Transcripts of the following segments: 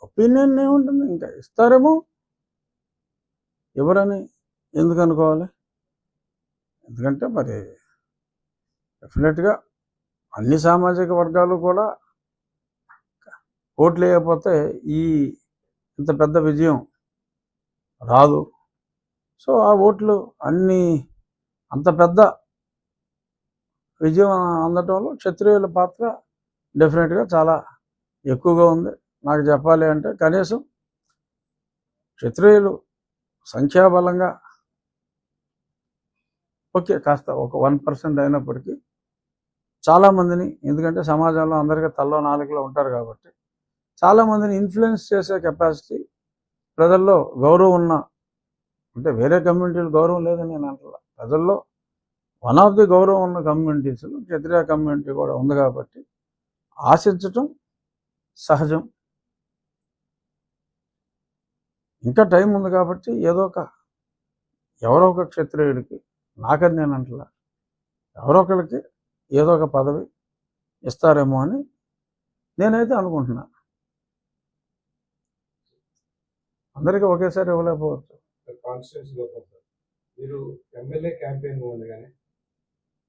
Opinion ఏముంటుంది, ఇంకా ఇస్తారేమో, ఎవరని ఎందుకు అనుకోవాలి? ఎందుకంటే మరి డెఫినెట్గా అన్ని సామాజిక వర్గాలు కూడా ఓట్లు వేయకపోతే ఈ ఇంత పెద్ద విజయం రాదు. సో ఆ ఓట్లు అన్ని అంత పెద్ద విజయం అందటంలో క్షత్రియుల పాత్ర డెఫినెట్గా చాలా ఎక్కువగా ఉంది. నాకు చెప్పాలి అంటే కనీసం క్షత్రియులు సంఖ్యాబలంగా ఓకే కాస్త ఒక 1% అయినప్పటికీ చాలామందిని, ఎందుకంటే సమాజంలో అందరికీ తల్లో నాలుగులో ఉంటారు కాబట్టి చాలామందిని ఇన్ఫ్లుయెన్స్ చేసే కెపాసిటీ ప్రజల్లో గౌరవం ఉన్న, అంటే వేరే కమ్యూనిటీలు గౌరవం లేదని నేను అంటున్నా, ప్రజల్లో వన్ ఆఫ్ ది గౌరవం ఉన్న కమ్యూనిటీస్లో క్షత్రియ కమ్యూనిటీ కూడా ఉంది కాబట్టి ఆశించటం సహజం. ఇంకా టైం ఉంది కాబట్టి ఎవరో ఒక క్షత్రియుడికి, నాకని నేను అంటలా, ఎవరో ఒకరికి ఏదో ఒక పదవి ఇస్తారేమో అని నేనైతే అనుకుంటున్నా. అందరికీ ఒకేసారి ఇవ్వలేకపోవచ్చు. మీరు ఎమ్మెల్యే క్యాంపెయిన్ ఉండగానే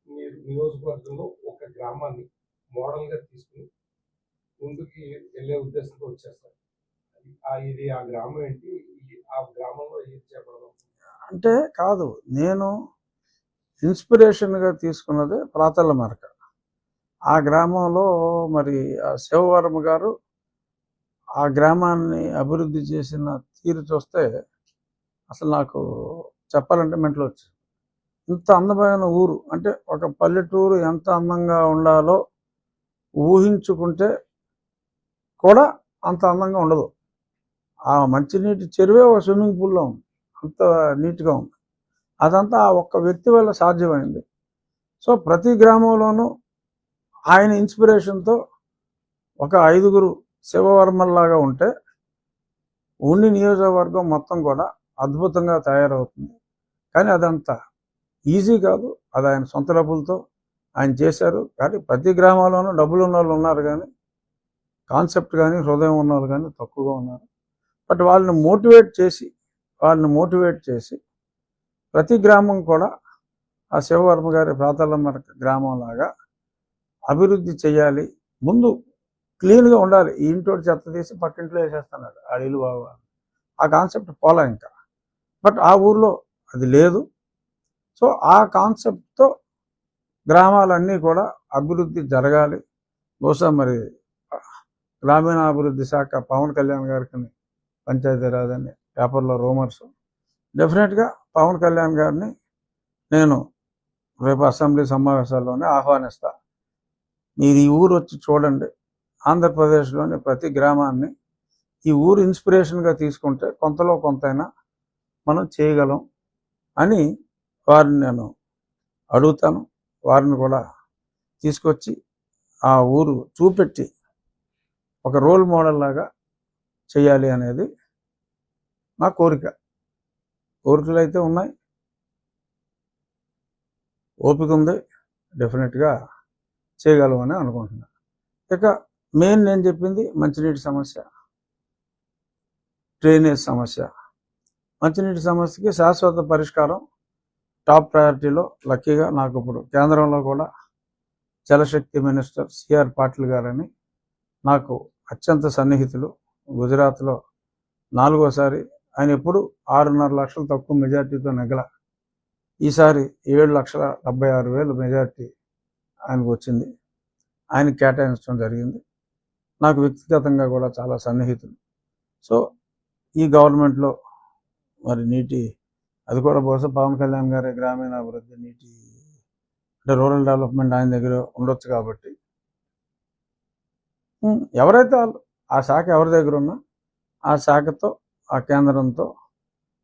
మీరు నియోజకవర్గంలో ఒక గ్రామాన్ని మోడల్గా తీసుకుని ముందుకి వెళ్ళే ఉద్దేశంతో వచ్చేస్తారు. ఇది ఆ గ్రామం ఏంటి, ఆ గ్రామంలో ఏం చెప్పడం అంటే కాదు, నేను ఇన్స్పిరేషన్గా తీసుకున్నది ప్రాతల మరక. ఆ గ్రామంలో మరి శివవర్మ గారు ఆ గ్రామాన్ని అభివృద్ధి చేసిన తీరు చూస్తే అసలు నాకు చెప్పాలంటే మెంటలు వచ్చింది. ఇంత అందమైన ఊరు, అంటే ఒక పల్లెటూరు ఎంత అందంగా ఉండాలో ఊహించుకుంటే కూడా అంత అందంగా ఉండదు. ఆ మంచినీటి చెరువే ఒక స్విమ్మింగ్ పూల్లో ఉంది, అంత నీట్గా ఉంది. అదంతా ఆ ఒక్క వ్యక్తి వల్ల సాధ్యమైంది. సో ప్రతి గ్రామంలోనూ ఆయన ఇన్స్పిరేషన్తో ఒక 5గురు శివవర్మల్లాగా ఉంటే ఉండి నియోజకవర్గం మొత్తం కూడా అద్భుతంగా తయారవుతుంది. కానీ అదంతా ఈజీ కాదు, అది ఆయన సొంత డబ్బులతో ఆయన చేశారు. కానీ ప్రతి గ్రామంలోనూ డబ్బులు ఉన్న వాళ్ళు ఉన్నారు, కానీ కాన్సెప్ట్ కానీ హృదయం ఉన్న వాళ్ళు కానీ తక్కువగా ఉన్నారు. బట్ వాళ్ళని మోటివేట్ చేసి ప్రతి గ్రామం కూడా ఆ శివవర్మ గారి ప్రాతలమ్మ గ్రామంలాగా అభివృద్ధి చేయాలి. ముందు క్లీన్గా ఉండాలి. ఈ ఇంటోటి చెత్త తీసి పక్కింట్లో వేసేస్తున్నాడు, ఆ ఇల్లు బాగా, ఆ కాన్సెప్ట్ పోలా ఇంకా. బట్ ఆ ఊర్లో అది లేదు. సో ఆ కాన్సెప్ట్తో గ్రామాలన్నీ కూడా అభివృద్ధి జరగాలి. బహుశా మరి గ్రామీణాభివృద్ధి శాఖ పవన్ కళ్యాణ్ గారికి పంచాయతీరాజ్ అని పేపర్లో రూమర్స్, డెఫినెట్గా పవన్ కళ్యాణ్ గారిని నేను రేపు అసెంబ్లీ సమావేశాల్లోనే ఆహ్వానిస్తా. మీరు ఈ ఊరు వచ్చి చూడండి, ఆంధ్రప్రదేశ్లోని ప్రతి గ్రామాన్ని ఈ ఊరు ఇన్స్పిరేషన్గా తీసుకుంటే కొంతలో కొంతైనా మనం చేయగలం అని వారిని నేను అడుగుతాను. వారిని కూడా తీసుకొచ్చి ఆ ఊరు చూపెట్టి ఒక రోల్ మోడల్ లాగా చేయాలి అనేది నా కోరికలు అయితే ఉన్నాయి, ఓపిక ఉంది, డెఫినెట్గా చేయగలమని అనుకుంటున్నాను. ఇక మెయిన్ నేను చెప్పింది మంచినీటి సమస్య, డ్రైనేజ్ సమస్య. మంచినీటి సమస్యకి శాశ్వత పరిష్కారం టాప్ ప్రయారిటీలో. లక్కీగా నాకు ఇప్పుడు కేంద్రంలో కూడా జలశక్తి మినిస్టర్ సిఆర్ పాటిల్ గారని నాకు అత్యంత సన్నిహితులు. గుజరాత్లో 4వసారి ఆయన ఎప్పుడు 6.5 లక్షలు తక్కువ మెజార్టీతో నెగ్గల. ఈసారి 7,76,000 మెజార్టీ ఆయనకు వచ్చింది. ఆయనకు కేటాయించడం జరిగింది. నాకు వ్యక్తిగతంగా కూడా చాలా సన్నిహితులు. సో ఈ గవర్నమెంట్లో మరి నీటి, అది కూడా బహుశా పవన్ కళ్యాణ్ గారి గ్రామీణాభివృద్ధి నీటి అంటే రూరల్ డెవలప్మెంట్ ఆయన దగ్గర ఉండొచ్చు కాబట్టి ఎవరైతే ఆ శాఖ ఎవరి దగ్గర ఉన్నా ఆ శాఖతో, ఆ కేంద్రంతో,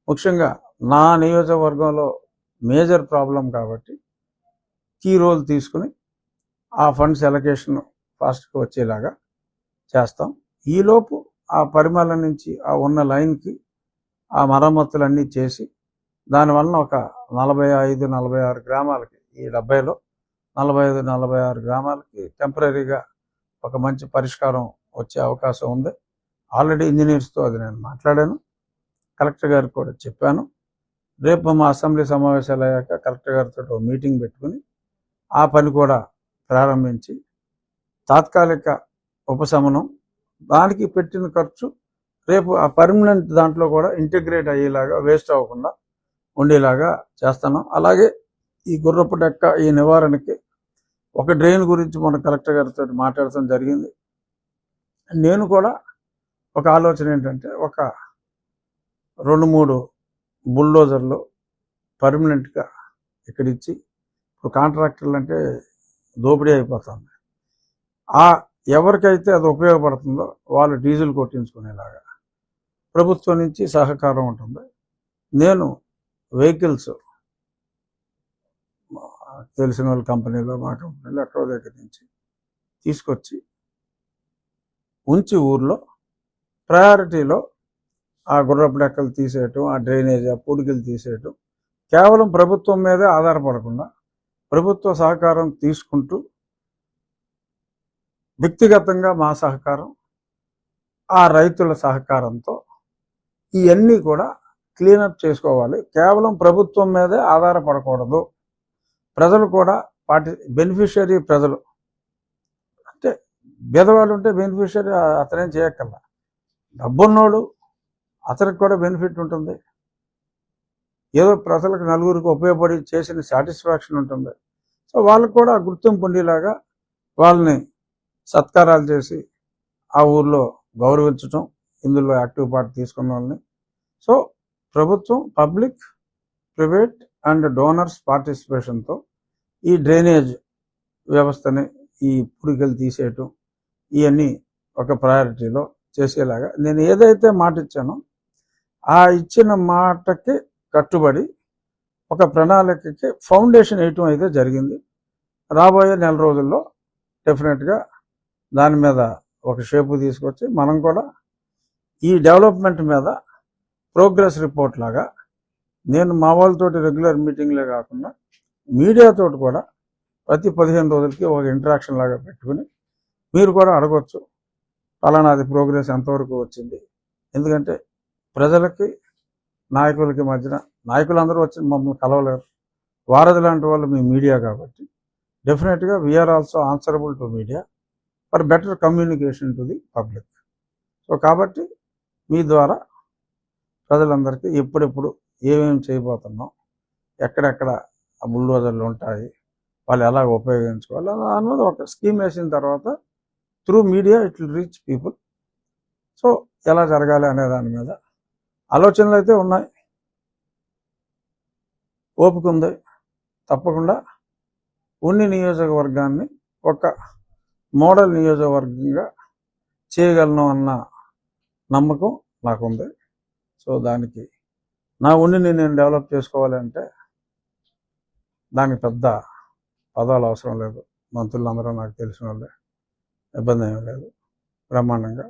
ముఖ్యంగా నా నియోజకవర్గంలో మేజర్ ప్రాబ్లం కాబట్టి కీ రోల్ తీసుకుని ఆ ఫండ్స్ ఎలకేషన్ ఫాస్ట్గా వచ్చేలాగా చేస్తాం. ఈలోపు ఆ పరిమళ నుంచి ఆ ఉన్న లైన్కి ఆ మరమ్మతులన్నీ చేసి దానివలన ఒక 45-46 గ్రామాలకి, ఈ 70లో 45-46 గ్రామాలకి టెంపరీగా ఒక మంచి పరిష్కారం వచ్చే అవకాశం ఉంది. ఆల్రెడీ ఇంజనీర్స్తో అది నేను మాట్లాడాను, కలెక్టర్ గారికి కూడా చెప్పాను. రేపు మా అసెంబ్లీ సమావేశాలు అయ్యాక కలెక్టర్ గారితో మీటింగ్ పెట్టుకుని ఆ పని కూడా ప్రారంభించి తాత్కాలిక ఉపశమనం, దానికి పెట్టిన ఖర్చు రేపు ఆ పర్మనెంట్ దాంట్లో కూడా ఇంటిగ్రేట్ అయ్యేలాగా, వేస్ట్ అవ్వకుండా ఉండేలాగా చేస్తాను. అలాగే ఈ గుర్రపు డెక్క ఈ నివారణకి ఒక డ్రైన్ గురించి మన కలెక్టర్ గారితో మాట్లాడటం జరిగింది. నేను కూడా ఒక ఆలోచన ఏంటంటే ఒక 2-3 బుల్డోజర్లు పర్మనెంట్గా ఇక్కడ ఇచ్చి, ఇప్పుడు కాంట్రాక్టర్లు అంటే దోపిడీ అయిపోతుంది, ఆ ఎవరికైతే అది ఉపయోగపడుతుందో వాళ్ళు డీజిల్ కొట్టించుకునేలాగా ప్రభుత్వం నుంచి సహకారం ఉంటుంది. నేను వెహికల్స్ తెలిసిన వాళ్ళ కంపెనీలో, మా కంపెనీలో ఎక్కడో దగ్గర నుంచి తీసుకొచ్చి ఉంచి ఊర్లో ప్రయారిటీలో ఆ గుర్రపు డెక్కలు తీసేయటం, ఆ డ్రైనేజ్, ఆ పూడికలు తీసేయటం, కేవలం ప్రభుత్వం మీదే ఆధారపడకుండా ప్రభుత్వ సహకారం తీసుకుంటూ వ్యక్తిగతంగా మా సహకారం, ఆ రైతుల సహకారంతో ఇవన్నీ కూడా క్లీనప్ చేసుకోవాలి. కేవలం ప్రభుత్వం మీదే ఆధారపడకూడదు. ప్రజలు కూడా బెనిఫిషియరీ ప్రజలు అంటే బీదవాళ్ళు ఉంటే బెనిఫిషియరీ అతనేం చేయక్కర్లా, డబ్బున్నోడు అతనికి కూడా బెనిఫిట్ ఉంటుంది, ఏదో ప్రజలకు నలుగురికి ఉపయోగపడి చేసిన సాటిస్ఫాక్షన్ ఉంటుంది. సో వాళ్ళకు కూడా గుర్తింపు ఉండేలాగా వాళ్ళని సత్కారాలు చేసి ఆ ఊర్లో గౌరవించటం, ఇందులో యాక్టివ్ పార్ట్ తీసుకున్న వాళ్ళని. సో ప్రభుత్వం, పబ్లిక్, ప్రైవేట్ అండ్ డోనర్స్ పార్టిసిపేషన్తో ఈ డ్రైనేజ్ వ్యవస్థని, ఈ పుడికలు తీసేయటం, ఇవన్నీ ఒక ప్రయారిటీలో చేసేలాగా నేను ఏదైతే మాట ఇచ్చానో ఆ ఇచ్చిన మాటకి కట్టుబడి ఒక ప్రణాళికకి ఫౌండేషన్ వేయటం అయితే జరిగింది. రాబోయే నెల రోజుల్లో డెఫినెట్గా దాని మీద ఒక షేపు తీసుకొచ్చి మనం కూడా ఈ డెవలప్మెంట్ మీద ప్రోగ్రెస్ రిపోర్ట్ లాగా, నేను మా వాళ్ళతోటి రెగ్యులర్ మీటింగ్లే కాకుండా మీడియాతో కూడా ప్రతి 15 రోజులకి ఒక ఇంటరాక్షన్ లాగా పెట్టుకుని మీరు కూడా అడగొచ్చు, ఫలానాది ప్రోగ్రెస్ ఎంతవరకు వచ్చింది. ఎందుకంటే ప్రజలకి నాయకులకి మధ్యన, నాయకులందరూ వచ్చి మమ్మల్ని కలవలేరు, వారధి లాంటి వాళ్ళు మీ మీడియా కాబట్టి డెఫినెట్గా we are also answerable to media for better communication to the public. So కాబట్టి మీ ద్వారా ప్రజలందరికీ ఎప్పుడెప్పుడు ఏమేమి చేయబోతున్నాం, ఎక్కడెక్కడ ఆ బుల్డోజర్లు ఉంటాయి, వాళ్ళు ఎలా ఉపయోగించుకోవాలి అన్నది ఒక స్కీమ్ వేసిన తర్వాత through media it will reach people. So ఎలా జరగాలి అనే దాని మీద ఆలోచనలు అయితే ఉన్నాయి, ఓపిక ఉంది. తప్పకుండా ఉన్ని నియోజకవర్గాన్ని ఒక మోడల్ నియోజకవర్గంగా చేయగలను అన్న నమ్మకం నాకుంది. సో దానికి నా ఉండిని నేను డెవలప్ చేసుకోవాలంటే దానికి పెద్ద పదాలు అవసరం లేదు, మంత్రులందరూ నాకు తెలిసిన వాళ్ళే, ఇబ్బంది ఏమీ లేదు, బ్రహ్మాండంగా